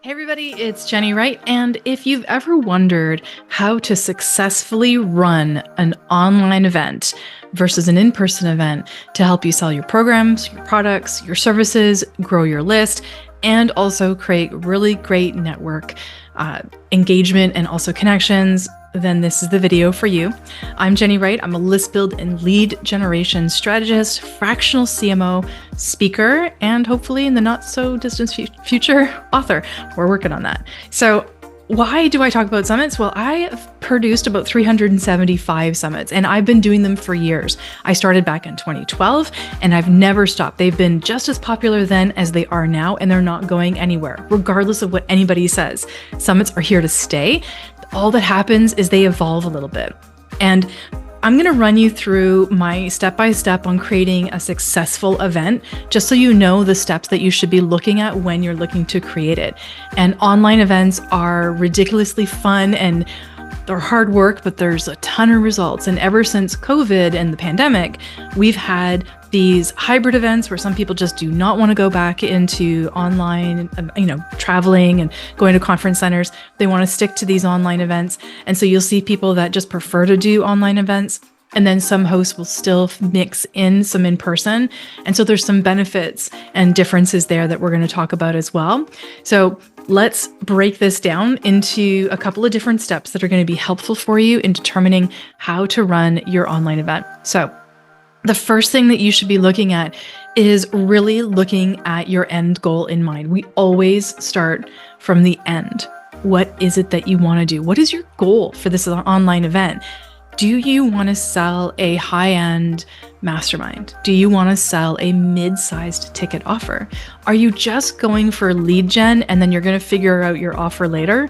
Hey everybody, it's Jenny, right? And if you've ever wondered how to successfully run an online event versus an in-person event to help you sell your programs, your products, your services, grow your list, and also create really great network engagement and also connections, then this is the video for you. I'm Jenny Wright. I'm a list build and lead generation strategist, fractional CMO, speaker, and hopefully in the not so distant future, author. We're working on that. So why do I talk about summits? Well, I have produced about 375 summits and I've been doing them for years. I started back in 2012 and I've never stopped. They've been just as popular then as they are now, and they're not going anywhere, regardless of what anybody says. Summits are here to stay. All that happens is they evolve a little bit. And I'm going to run you through my step-by-step on creating a successful event, just so you know the steps that you should be looking at when you're looking to create it. And online events are ridiculously fun and they're hard work, but there's a ton of results. And ever since COVID and the pandemic, we've had these hybrid events where some people just do not want to go back into online, traveling and going to conference centers. They want to stick to these online events. And so you'll see people that just prefer to do online events. And then some hosts will still mix in some in person. And so there's some benefits and differences there that we're going to talk about as well. So let's break this down into a couple of different steps that are going to be helpful for you in determining how to run your online event. So the first thing that you should be looking at is really looking at your end goal in mind. We always start from the end. What is it that you want to do? What is your goal for this online event? Do you want to sell a high-end mastermind? Do you want to sell a mid-sized ticket offer? Are you just going for lead gen and then you're going to figure out your offer later?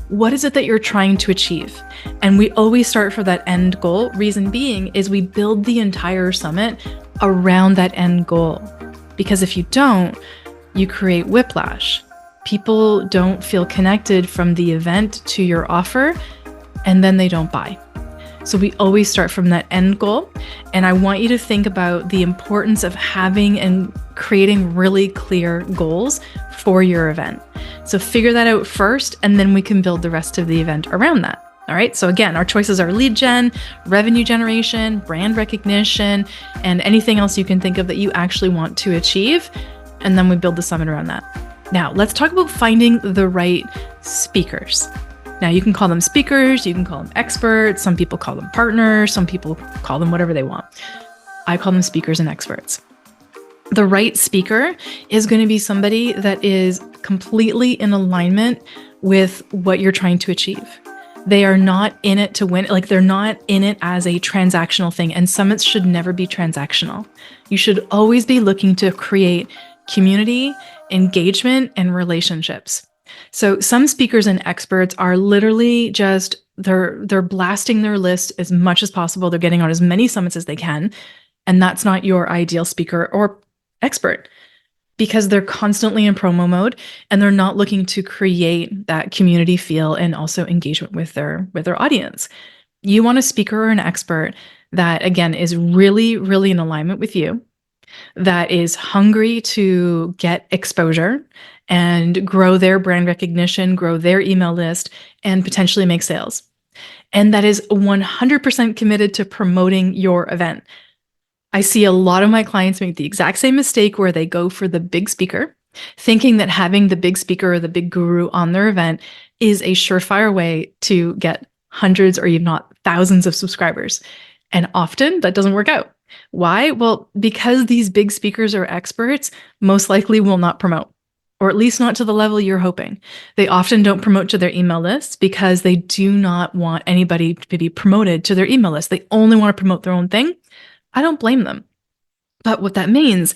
What is it that you're trying to achieve? And we always start for that end goal. Reason being is we build the entire summit around that end goal. Because if you don't, you create whiplash. People don't feel connected from the event to your offer, and then they don't buy. So we always start from that end goal. And I want you to think about the importance of having and creating really clear goals for your event. So figure that out first, and then we can build the rest of the event around that. All right. So again, our choices are lead gen, revenue generation, brand recognition, and anything else you can think of that you actually want to achieve. And then we build the summit around that. Now let's talk about finding the right speakers. Now, you can call them speakers, you can call them experts, some people call them partners, some people call them whatever they want. I call them speakers and experts. The right speaker is going to be somebody that is completely in alignment with what you're trying to achieve. They are not in it to win, like they're not in it as a transactional thing, and summits should never be transactional. You should always be looking to create community, engagement, and relationships. So some speakers and experts are literally just, they're blasting their list as much as possible. They're getting on as many summits as they can. And that's not your ideal speaker or expert, because they're constantly in promo mode and they're not looking to create that community feel and also engagement with their audience. You want a speaker or an expert that, again, is really, really in alignment with you, that is hungry to get exposure and grow their brand recognition, grow their email list, and potentially make sales. And that is 100% committed to promoting your event. I see a lot of my clients make the exact same mistake where they go for the big speaker, thinking that having the big speaker or the big guru on their event is a surefire way to get hundreds or even not thousands of subscribers. And often that doesn't work out. Why? Well, because these big speakers or experts most likely will not promote, or at least not to the level you're hoping. They often don't promote to their email lists because they do not want anybody to be promoted to their email list. They only want to promote their own thing. I don't blame them. But what that means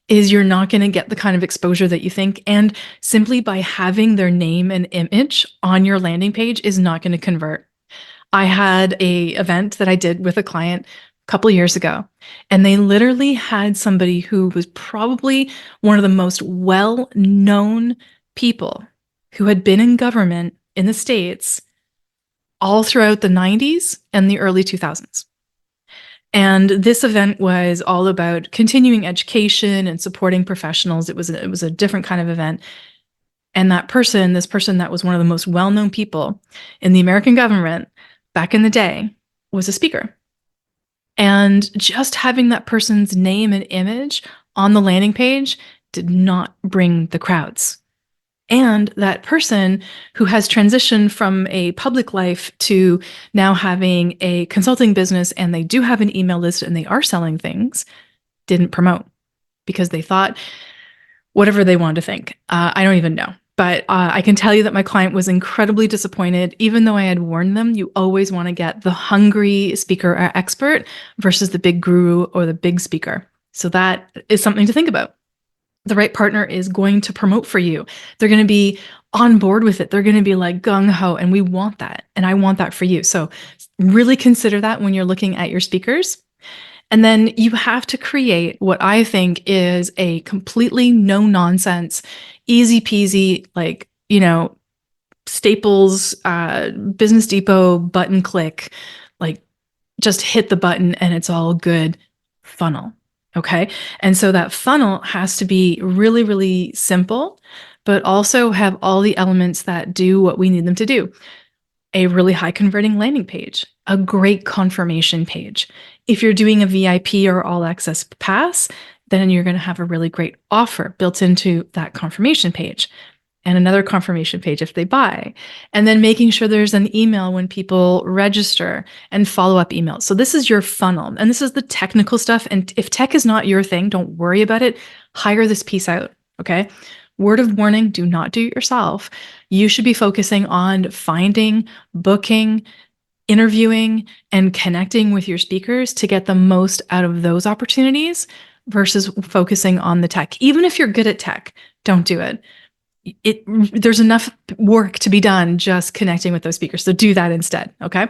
is you're not going to get the kind of exposure that you think. And simply by having their name and image on your landing page is not going to convert. I had an event that I did with a client couple years ago, and they literally had somebody who was probably one of the most well-known people who had been in government in the States all throughout the 90s and the early 2000s. And this event was all about continuing education and supporting professionals. It was a different kind of event. And this person that was one of the most well-known people in the American government back in the day, was a speaker. And just having that person's name and image on the landing page did not bring the crowds. And that person who has transitioned from a public life to now having a consulting business, and they do have an email list and they are selling things, didn't promote because they thought whatever they wanted to think. I don't even know. But I can tell you that my client was incredibly disappointed, even though I had warned them. You always want to get the hungry speaker or expert versus the big guru or the big speaker. So that is something to think about. The right partner is going to promote for you. They're going to be on board with it. They're going to be like gung ho, and we want that. And I want that for you. So really consider that when you're looking at your speakers. And then you have to create what I think is a completely no nonsense, easy peasy, like, Staples, Business Depot button click, like just hit the button and it's all good funnel. Okay. And so that funnel has to be really, really simple, but also have all the elements that do what we need them to do. A really high converting landing page, a great confirmation page. If you're doing a VIP or all access pass, then you're going to have a really great offer built into that confirmation page, and another confirmation page if they buy. And then making sure there's an email when people register and follow-up emails. So this is your funnel, and this is the technical stuff. And if tech is not your thing, don't worry about it. Hire this piece out, okay? Word of warning, do not do it yourself. You should be focusing on finding, booking, interviewing, and connecting with your speakers to get the most out of those opportunities versus focusing on the tech. Even if you're good at tech, don't do it. There's enough work to be done just connecting with those speakers. So do that instead, okay?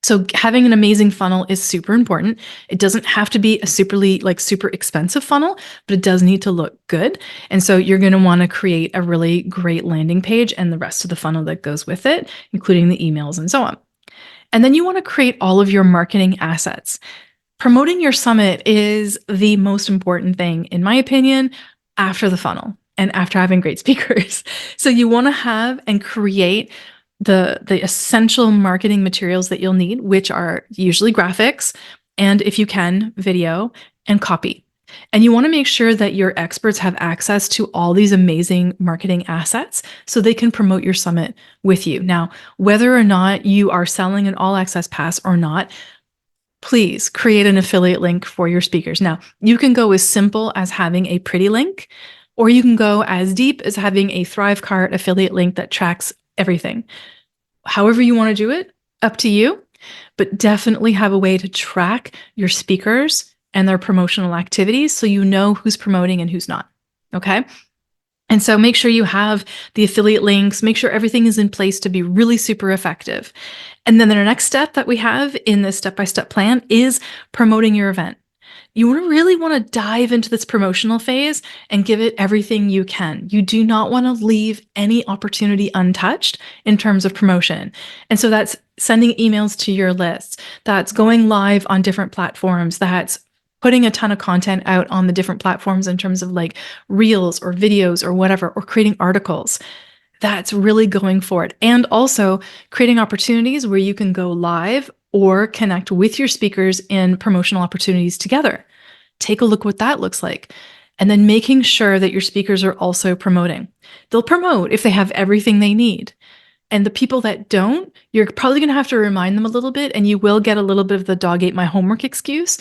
So having an amazing funnel is super important. It doesn't have to be a super expensive funnel, but it does need to look good. And so you're going to want to create a really great landing page and the rest of the funnel that goes with it, including the emails and so on. And then you want to create all of your marketing assets. Promoting your summit is the most important thing, in my opinion, after the funnel and after having great speakers. So you want to have and create the essential marketing materials that you'll need, which are usually graphics, and if you can, video and copy. And you want to make sure that your experts have access to all these amazing marketing assets so they can promote your summit with you. Now, whether or not you are selling an all access pass or not, please create an affiliate link for your speakers. Now, you can go as simple as having a pretty link, or you can go as deep as having a Thrivecart affiliate link that tracks everything. However you want to do it, up to you, but definitely have a way to track your speakers and their promotional activities so you know who's promoting and who's not, okay? And so make sure you have the affiliate links, make sure everything is in place to be really super effective. And then the next step that we have in this step-by-step plan is promoting your event. You really want to dive into this promotional phase and give it everything you can. You do not want to leave any opportunity untouched in terms of promotion. And so that's sending emails to your lists, that's going live on different platforms, that's putting a ton of content out on the different platforms in terms of like reels or videos or whatever, or creating articles. That's really going for it. And also creating opportunities where you can go live or connect with your speakers in promotional opportunities together. Take a look what that looks like. And then making sure that your speakers are also promoting. They'll promote if they have everything they need. And the people that don't, you're probably going to have to remind them a little bit, and you will get a little bit of the dog ate my homework excuse.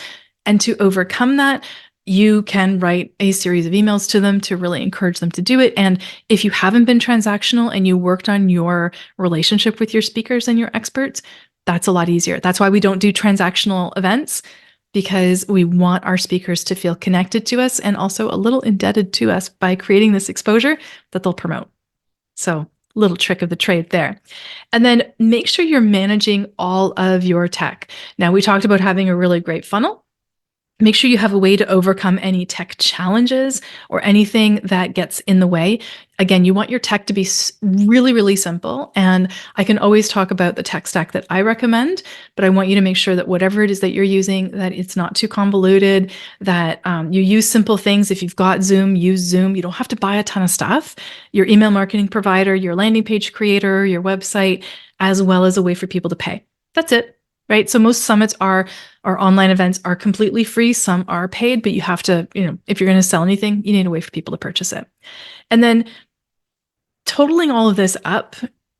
And to overcome that, you can write a series of emails to them to really encourage them to do it. And if you haven't been transactional and you worked on your relationship with your speakers and your experts, that's a lot easier. That's why we don't do transactional events, because we want our speakers to feel connected to us and also a little indebted to us by creating this exposure that they'll promote. So little trick of the trade there. And then make sure you're managing all of your tech. Now, we talked about having a really great funnel. Make sure you have a way to overcome any tech challenges or anything that gets in the way. Again, you want your tech to be really, really simple. And I can always talk about the tech stack that I recommend, but I want you to make sure that whatever it is that you're using, that it's not too convoluted, that you use simple things. If you've got Zoom, use Zoom. You don't have to buy a ton of stuff. Your email marketing provider, your landing page creator, your website, as well as a way for people to pay. That's it. Right. So most summits are, or online events are completely free. Some are paid, but you have to, if you're going to sell anything, you need a way for people to purchase it. And then totaling all of this up,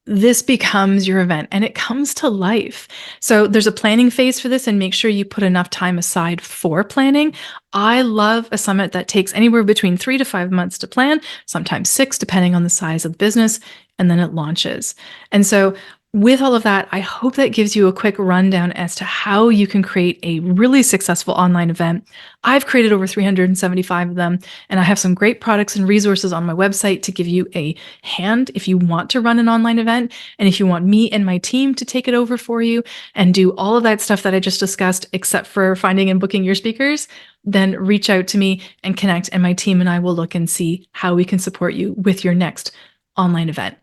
this becomes your event and it comes to life. So there's a planning phase for this, and make sure you put enough time aside for planning. I love a summit that takes anywhere between 3 to 5 months to plan, sometimes 6, depending on the size of the business, and then it launches. And so with all of that, I hope that gives you a quick rundown as to how you can create a really successful online event. I've created over 375 of them, and I have some great products and resources on my website to give you a hand if you want to run an online event, and if you want me and my team to take it over for you and do all of that stuff that I just discussed, except for finding and booking your speakers, then reach out to me and connect, and my team and I will look and see how we can support you with your next online event.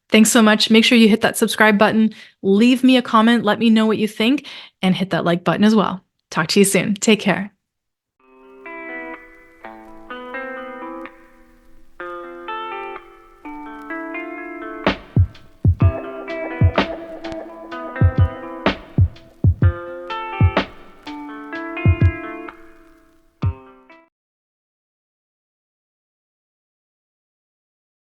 Thanks so much. Make sure you hit that subscribe button, leave me a comment, let me know what you think, and hit that like button as well. Talk to you soon. Take care.